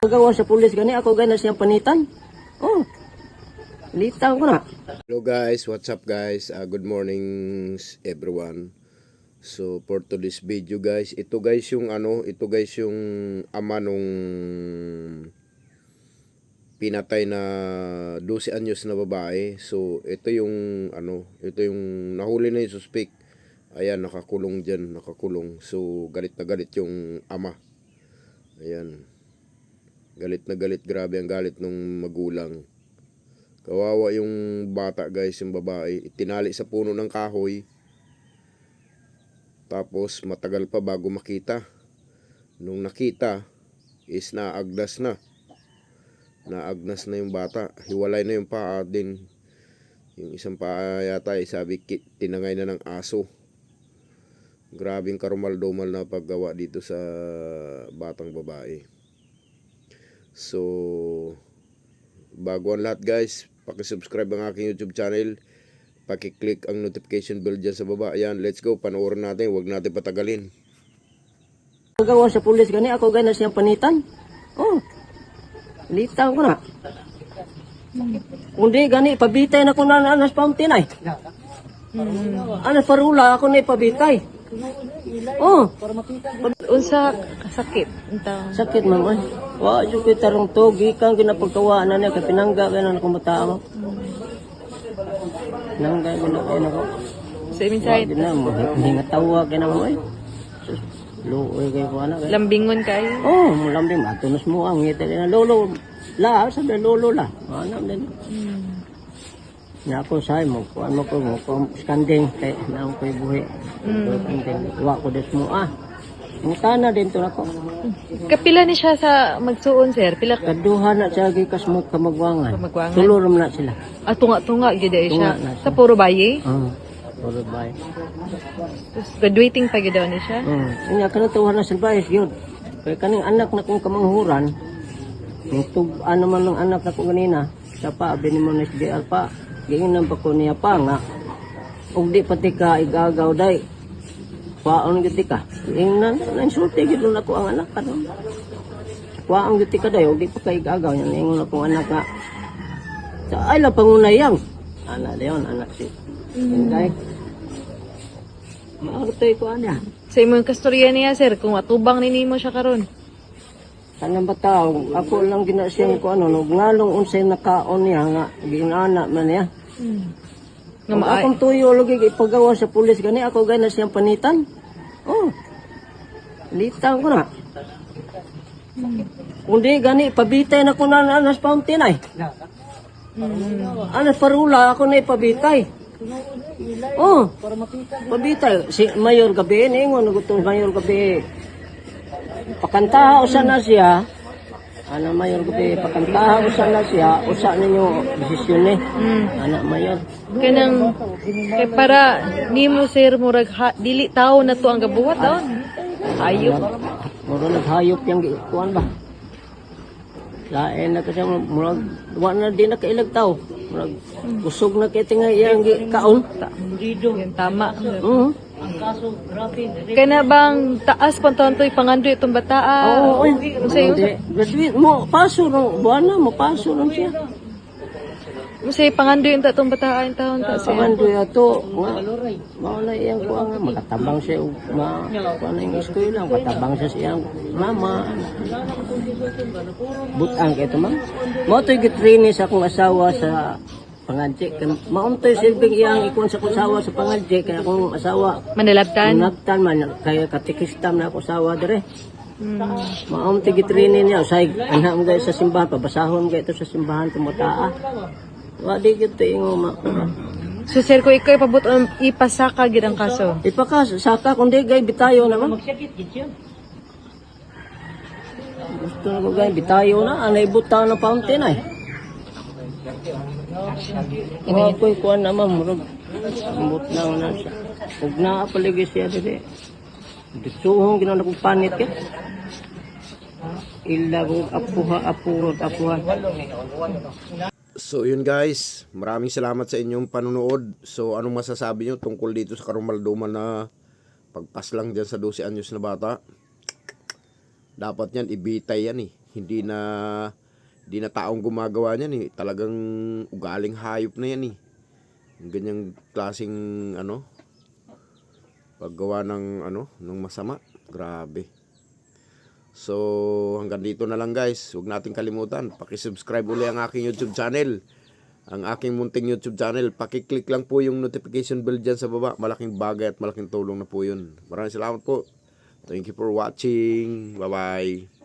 Gawa sa pulis gani ako gana siyang panitan. Oh. Litaw ko na. Hello guys, what's up guys? Good morning everyone. So for today's video guys, ito guys yung ama nung pinatay na 12 anyos na babae. So ito yung nahuli na yung suspect. Ayan, nakakulong diyan, nakakulong. So galit na galit yung ama. Ayan. Galit na galit, grabe ang galit nung magulang. Kawawa yung bata guys, yung babae. Itinali sa puno ng kahoy. Tapos matagal pa bago makita. Nung nakita is naagnas na. Naagnas na yung bata. Hiwalay na yung paa din. Yung isang paa yata sabi tinangay na ng aso. Grabing karumal-dumal na paggawa dito sa batang babae. So, bago ang lahat guys, paki-subscribe ang aking YouTube channel, paki-click ang notification bell dyan sa baba. Ayan, let's go, panoorin natin, huwag natin patagalin. Gawa sa pulis gani ako gana siyang panitan. Oh. Litaw ko na. Kundi gani pabitay na ko na anas fountain ay. Anas parula ako na ipabitay. Oh. Unsa sakit unta Sakit man ay. Wa jud ko tarong to gikan ginapagkawaan na niya kay pinangga kay na akong bata mo. Pinangga gina kay nako. sa imin side Gina mo hinga tawa kay na mo ay. Luoy kay ko ana kay. lambingon kay Oh, mulambing matunos mo ang ngita na lolo. La sa lolo la. Ana din. Na ako say mo kuan mo ko skanding kay na ko buhi. Wa ko des mo Mutana din to nako. kapila ni siya sa magsuon sir pila ka Kaduha na siya gikas mo kamagwangan. Kamagwangan. Tulurom na sila. tunga gid ay siya Tunga na siya. sa puro baye Puro bay. tapos graduating pa gid daw ni siya Inya kana tuwa na silbayes yun. Kaya kaning anak na kong kamanghuran, yung ano man ng anak na ko ganina, siya pa, abini mo na SDR pa, giinan pa ko niya pa nga, ug di pati ka igagaw day, paon giti ka, ingnan, nansulti gid na ko ang anak ka no. Paon giti ka day, ug di pa ka igagaw, yan ingon akong anak ka, ay lang pangunayang, anak leon, anak si, ingay, maartoy ko anya. sa imong kastorya niya sir kung atubang ni nimo siya karon Kanang bataw, ako lang ginasiyang ko ngalong unsay nakaon niya nga ginana man niya. nga Ang maay akong tuyo lagi ipagawa sa pulis gani ako gana siyang panitan. Oh. Litaw ko na. Kundi gani pabitay na ko na anas fountain ay. Anas parula ako na ipabitay. Oh. Pabitay si Mayor gabi ningon gusto Mayor gabi. Pakantaha usa na siya. Ana Mayor gabi pakantaha usa na siya, usa ninyo desisyon ni. Ana Mayor. kanang kay para nimo sir murag dili tawo na to ang gabuhat daw ayop Muro naghayop yung kuan ba? Lain na kasi murag wa na din na kailag tao. Murag kusog na kay tingay iyang kaon. yan tama Grabe. kana bang taas pantontoy pangandoy itong bataa Oo, unsay graduate mo paso no, buwana mo paso no siya. unsay pangandoy unta itong bataa in taon ta sir Paman do ato, mao na iyang kuan nga makatabang siya og kuan ning eskwela, makatabang siya sa iyang mama. Butang kay ma'am. Mo toy gitraining sa akong asawa sa pangadje. Mauntoy silbing iyang ikon sa akong asawa sa pangadje kay akong asawa manalabtan nagtan man kaya katikistam na ako asawa dire. Mauntoy gitraining niya usay anha mo sa simbahan pabasahon kay ito sa simbahan tumutaa. Wa di gyud to ingo so sir ko ikaw ipabot ipasaka gid ang kaso ipakas saka kundi gay bitayo naman. Gusto na ko gay bitayo na anay butang na fountain ay. Wa ko'y kuan naman murag ambot lang na siya. Ug naa palagi siya dili. Disuhong ginana kong panit kay. Illa ko apurot apuhan. So yun guys, maraming salamat sa inyong panonood. So anong masasabi nyo tungkol dito sa karumal-dumal na pagpas lang dyan sa 12 anyos na bata? Dapat yan ibitay yan hindi na taong gumagawa niyan eh. Talagang ugaling hayop na yan eh. Yung ganyang klaseng paggawa ng ng masama. Grabe. So, hanggang dito na lang guys. Huwag nating kalimutan, paki-subscribe uli ang aking YouTube channel. Ang aking munting YouTube channel, paki-click lang po yung notification bell dyan sa baba. Malaking bagay at malaking tulong na po yun. Maraming salamat po. Thank you for watching. Bye-bye.